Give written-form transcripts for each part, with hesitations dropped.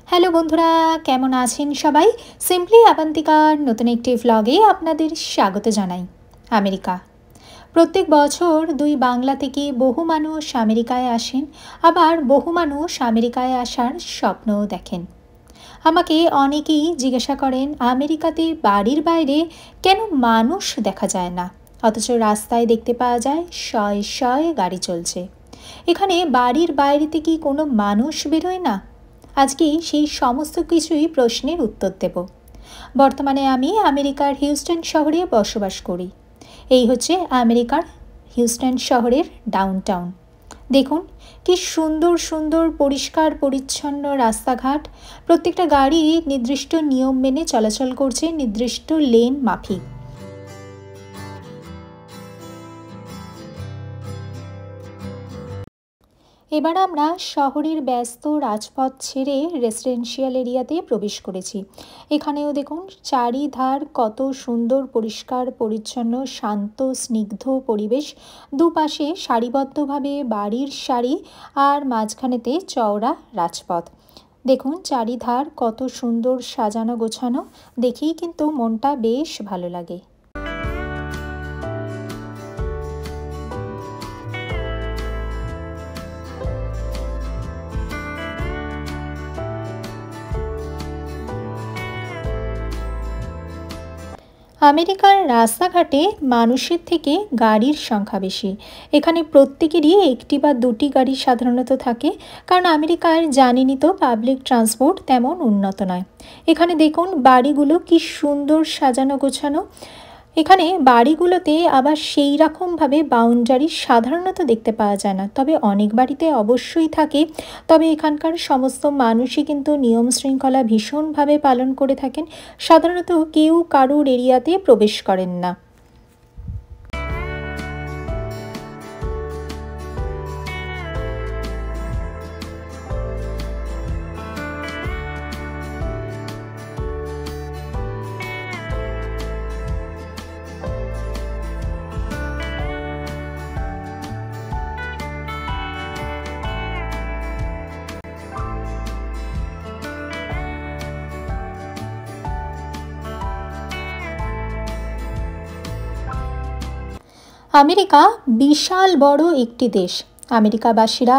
Hello বন্ধুরা, কেমন আছেন সবাই? সিম্পলি আবান্তিকার নতুন একটি ভ্লগে আপনাদের স্বাগত জানাই। আমেরিকা। প্রত্যেক বছর দুই বাংলা থেকে বহু মানুষ আমেরিকায় আসেন, আবার বহু মানুষ আমেরিকায় আসার স্বপ্নও দেখেন। আমাকে অনেকেই জিজ্ঞাসা করেন, আমেরিকাতে বাড়ির বাইরে কেন মানুষ দেখা যায় না, অথচ রাস্তায় দেখতে পাওয়া যায় শয়ে শয়ে গাড়ি চলছে। এখানে বাড়ির বাইরে থেকে কোনো মানুষ বেরোয় না? আজকে সেই সমস্ত কিছুই প্রশ্নের উত্তর দেব। বর্তমানে আমি আমেরিকার হিউস্টন শহরে বসবাস করি। এই হচ্ছে আমেরিকার হিউস্টন শহরের ডাউনটাউন। দেখুন কি সুন্দর সুন্দর পরিষ্কার পরিচ্ছন্ন রাস্তাঘাট। প্রত্যেকটা গাড়ি নির্দিষ্ট নিয়ম মেনে চলাচল করছে, নির্দিষ্ট লেন মাফিক। এবার আমরা শহরের ব্যস্ত রাজপথ ছেড়ে রেসিডেন্সিয়াল এরিয়াতে প্রবেশ করেছি। এখানেও দেখুন চারিধার কত সুন্দর পরিষ্কার পরিচ্ছন্ন শান্ত স্নিগ্ধ পরিবেশ। দুপাশে সারিবদ্ধভাবে বাড়ির সারি, আর মাঝখানেতে চওড়া রাজপথ। দেখুন চারিধার কত সুন্দর সাজানো গোছানো, দেখেই কিন্তু মনটা বেশ ভালো লাগে। আমেরিকার রাস্তাঘাটে মানুষের থেকে গাড়ির সংখ্যা বেশি। এখানে প্রত্যেকেরই একটি বা দুটি গাড়ি সাধারণত থাকে, কারণ আমেরিকার জানেনই তো পাবলিক ট্রান্সপোর্ট তেমন উন্নত নয়। এখানে দেখুন বাড়িগুলো কি সুন্দর সাজানো গোছানো। এখানে বাড়িগুলোতে আবার সেই রকমভাবে বাউন্ডারি সাধারণত দেখতে পাওয়া যায় না, তবে অনেক বাড়িতে অবশ্যই থাকে। তবে এখানকার সমস্ত মানুষই কিন্তু নিয়ম শৃঙ্খলা ভীষণভাবে পালন করে থাকেন। সাধারণত কেউ কারুর এরিয়াতে প্রবেশ করেন না। আমেরিকা বিশাল বড় একটি দেশ। আমেরিকাবাসীরা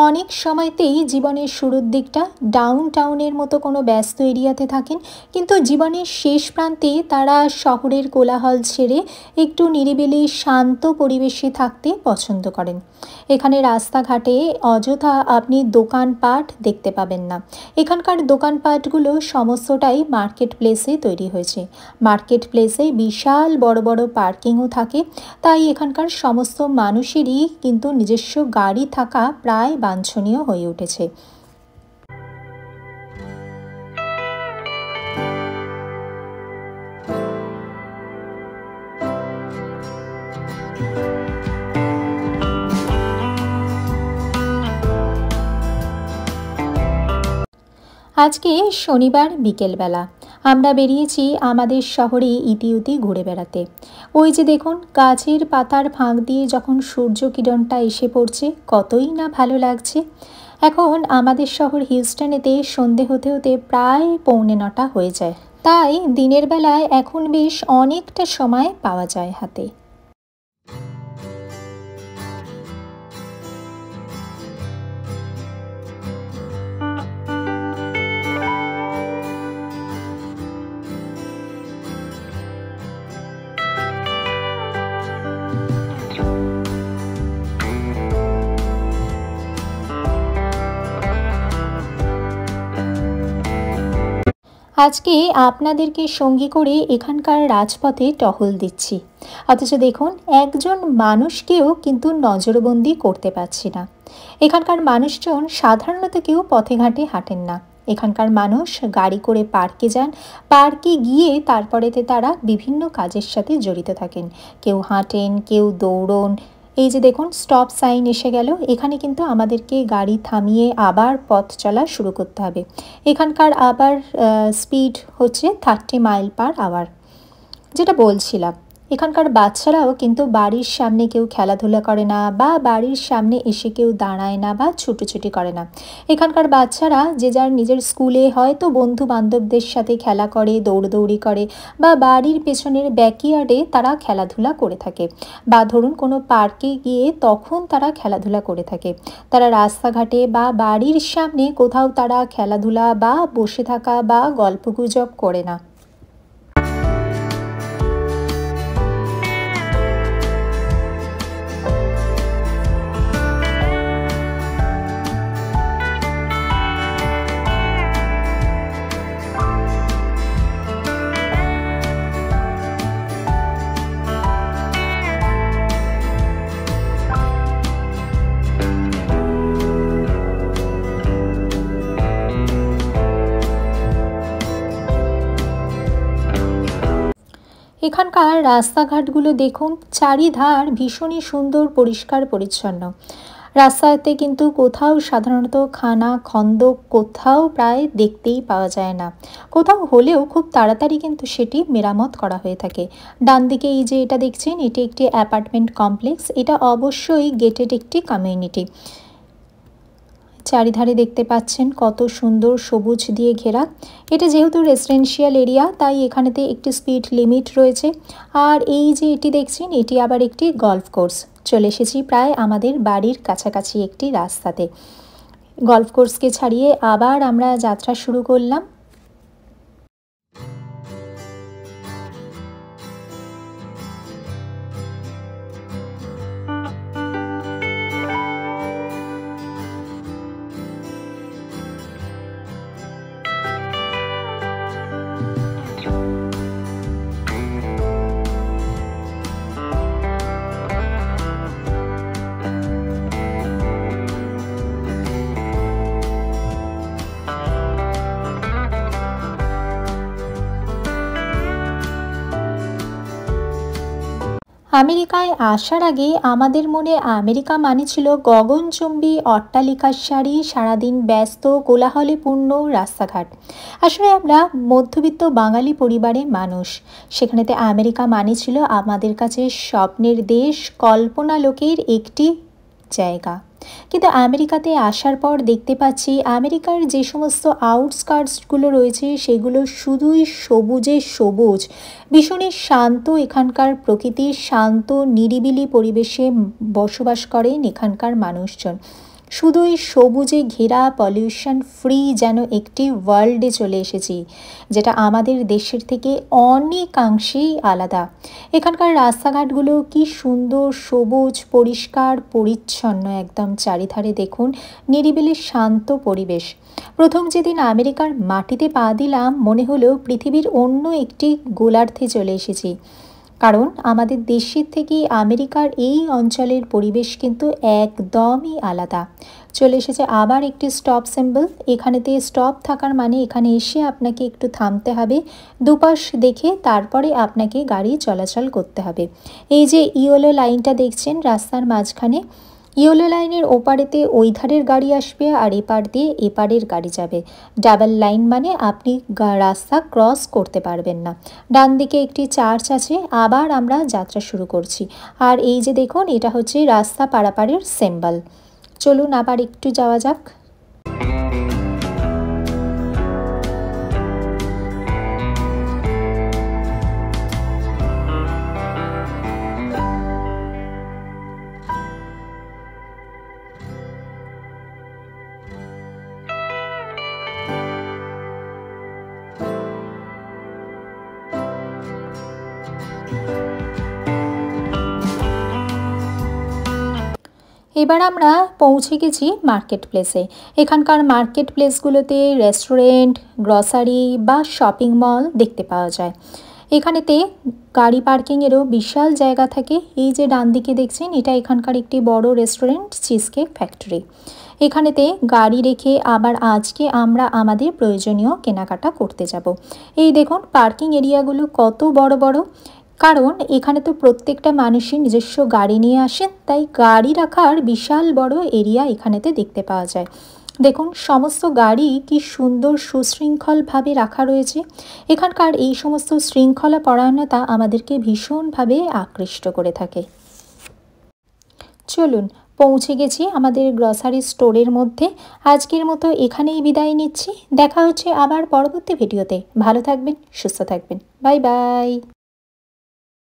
অনেক সময়তেই জীবনের শুরুর দিকটা ডাউনটাউনের মতো কোনো ব্যস্ত এরিয়াতে থাকেন, কিন্তু জীবনের শেষ প্রান্তে তারা শহরের কোলাহল ছেড়ে একটু নিরিবিলি শান্ত পরিবেশে থাকতে পছন্দ করেন। এখানে রাস্তাঘাটে অযথা আপনি দোকানপাট দেখতে পাবেন না। এখানকার দোকানপাটগুলো সমস্তটাই মার্কেট প্লেসে তৈরি হয়েছে। মার্কেট প্লেসে বিশাল বড় বড় পার্কিংও থাকে, তাই এখানকার সমস্ত মানুষেরই কিন্তু নিজস্ব গাড়ি থাকা প্রায় বাঞ্ছনীয় হয়ে উঠেছে। আজকে শনিবার বিকেলবেলা আমরা বেরিয়েছি আমাদের শহরে ইতিউতি ঘুরে বেড়াতে। ওই যে দেখুন গাছের পাতার ফাঁক দিয়ে যখন সূর্য কিরণটা এসে পড়ছে, কতই না ভালো লাগছে। এখন আমাদের শহর হিউস্টনেতে সন্ধে হতে হতে প্রায় 8:45 হয়ে যায়, তাই দিনের বেলায় এখন বেশ অনেকটা সময় পাওয়া যায় হাতে। আজকে আপনাদেরকে সঙ্গী করে এখানকার রাজপথে টহল দিচ্ছি, অথচ দেখুন একজন মানুষকেও কিন্তু নজরবন্দি করতে পারছি না। এখানকার মানুষজন সাধারণত কেউ পথে ঘাটে হাঁটেন না। এখানকার মানুষ গাড়ি করে পার্কে যান, পার্কে গিয়ে তারপরেতে তারা বিভিন্ন কাজের সাথে জড়িত থাকেন। কেউ হাঁটেন, কেউ দৌড়ন। এই যে দেখুন স্টপ সাইন এসে গেল, এখানে কিন্তু আমাদেরকে গাড়ি থামিয়ে আবার পথ চলা শুরু করতে হবে। এখানকার আবার স্পিড হচ্ছে 30 মাইল পার আওয়ার। যেটা বলছিলাম, এখানকার বাচ্চারাও কিন্তু বাড়ির সামনে কেউ খেলাধুলা করে না বা বাড়ির সামনে এসে কেউ দাঁড়ায় না বা ছুটোছুটি করে না। এখানকার বাচ্চারা যে যার নিজের স্কুলে হয়তো বন্ধু বান্ধবদের সাথে খেলা করে, দৌড়দৌড়ি করে বা বাড়ির পেছনের ব্যাকইয়ার্ডে তারা খেলাধুলা করে থাকে, বা ধরুন কোনো পার্কে গিয়ে তখন তারা খেলাধুলা করে থাকে। তারা রাস্তাঘাটে বা বাড়ির সামনে কোথাও তারা খেলাধুলা বা বসে থাকা বা গল্পগুজব করে না। এখানকার রাস্তাঘাটগুলো দেখুন, চারিধার ভীষণই সুন্দর, পরিষ্কার পরিচ্ছন্ন। রাস্তাতে কিন্তু কোথাও সাধারণত খানা খন্দক কোথাও প্রায় দেখতেই পাওয়া যায় না। কোথাও হলেও খুব তাড়াতাড়ি কিন্তু সেটি মেরামত করা হয়ে থাকে। ডান দিকে এই যে এটা দেখছেন, এটি একটি অ্যাপার্টমেন্ট কমপ্লেক্স। এটা অবশ্যই গেটেড একটি কমিউনিটি। চারিধারে দেখতে পাচ্ছেন কত সুন্দর সবুজ দিয়ে ঘেরা। এটা যেহেতু রেসিডেন্সিয়াল এরিয়া, তাই এখানেতে একটি স্পিড লিমিট রয়েছে। আর এই যে এটি দেখছেন, এটি আবার একটি গল্ফ কোর্স। চলে এসেছি প্রায় আমাদের বাড়ির কাছাকাছি একটি রাস্তাতে। গল্ফ কোর্সকে ছাড়িয়ে আবার আমরা যাত্রা শুরু করলাম। আমেরিকায় আসার আগে আমাদের মনে আমেরিকা মানে ছিল গগনচুম্বী অট্টালিকার সারি, সারাদিন ব্যস্ত কোলাহলপূর্ণ রাস্তাঘাট। আসলে আমরা মধ্যবিত্ত বাঙালি পরিবারের মানুষ। সেখানেতে আমেরিকা মানে ছিল আমাদের কাছে স্বপ্নের দেশ, কল্পনা লোকের একটি জায়গা। কিন্তু আমেরিকাতে আসার পর দেখতে পাচ্ছি আমেরিকার যে সমস্ত আউটস্কার্টসগুলো রয়েছে সেগুলো শুধুই সবুজে সবুজ, ভীষণই শান্ত। এখানকার প্রকৃতির শান্ত নিরিবিলি পরিবেশে বসবাস করেন এখানকার মানুষজন। শুধুই সবুজে ঘেরা, পলিউশন ফ্রি যেন একটি ওয়ার্ল্ডে চলে এসেছি, যেটা আমাদের দেশের থেকে অনেকাংশেই আলাদা। এখানকার রাস্তাঘাটগুলো কি সুন্দর, সবুজ, পরিষ্কার পরিচ্ছন্ন একদম। চারিধারে দেখুন নিরিবিলি শান্ত পরিবেশ। প্রথম যেদিন আমেরিকার মাটিতে পা দিলাম মনে হলো পৃথিবীর অন্য একটি গোলার্ধে চলে এসেছি। কারণ আমাদের দেশের থেকে আমেরিকার এই অঞ্চলের পরিবেশ কিন্তু একদমই আলাদা। চলে এসেছে আবার একটি স্টপ সিম্বল। এখানেতে স্টপ থাকার মানে এখানে এসে আপনাকে একটু থামতে হবে, দুপাশ দেখে তারপরে আপনাকে গাড়ি চলাচল করতে হবে। এই যে ইয়েলো লাইনটা দেখছেন রাস্তার মাঝখানে, ইয়েলো লাইনের ওপারেতে ওই ধারের গাড়ি আসবে আর এপার দিয়ে এপারের গাড়ি যাবে। ডাবল লাইন মানে আপনি রাস্তা ক্রস করতে পারবেন না। ডান দিকে একটি চার্চ আছে। আবার আমরা যাত্রা শুরু করছি। আর এই যে দেখুন, এটা হচ্ছে রাস্তা পারাপারের সিম্বল। চলুন আবার একটু যাওয়া যাক। এবার আমরা পৌঁছে গেছি মার্কেট প্লেসে। এখানকার মার্কেট প্লেসগুলোতে রেস্টুরেন্ট, গ্রসারি বা শপিং মল দেখতে পাওয়া যায়। এখানেতে গাড়ি পার্কিংয়েরও বিশাল জায়গা থাকে। এই যে ডান দিকে দেখছেন, এটা এখানকার একটি বড় রেস্টুরেন্ট, চিজকেক ফ্যাক্টরি। এখানেতে গাড়ি রেখে আবার আজকে আমরা আমাদের প্রয়োজনীয় কেনাকাটা করতে যাব। এই দেখুন পার্কিং এরিয়াগুলো কত বড় বড়। কারণ এখানে তো প্রত্যেকটা মানুষই নিজস্ব গাড়ি নিয়ে আসেন, তাই গাড়ি রাখার বিশাল বড় এরিয়া এখানেতে দেখতে পাওয়া যায়। দেখুন সমস্ত গাড়ি কি সুন্দর সুশৃঙ্খলভাবে রাখা রয়েছে। এখানকার এই সমস্ত শৃঙ্খলা পরায়ণতা আমাদেরকে ভীষণভাবে আকৃষ্ট করে থাকে। চলুন, পৌঁছে গেছি আমাদের গ্রসারি স্টোরের মধ্যে। আজকের মতো এখানেই বিদায় নিচ্ছি। দেখা হচ্ছে আবার পরবর্তী ভিডিওতে। ভালো থাকবেন, সুস্থ থাকবেন। Bye bye.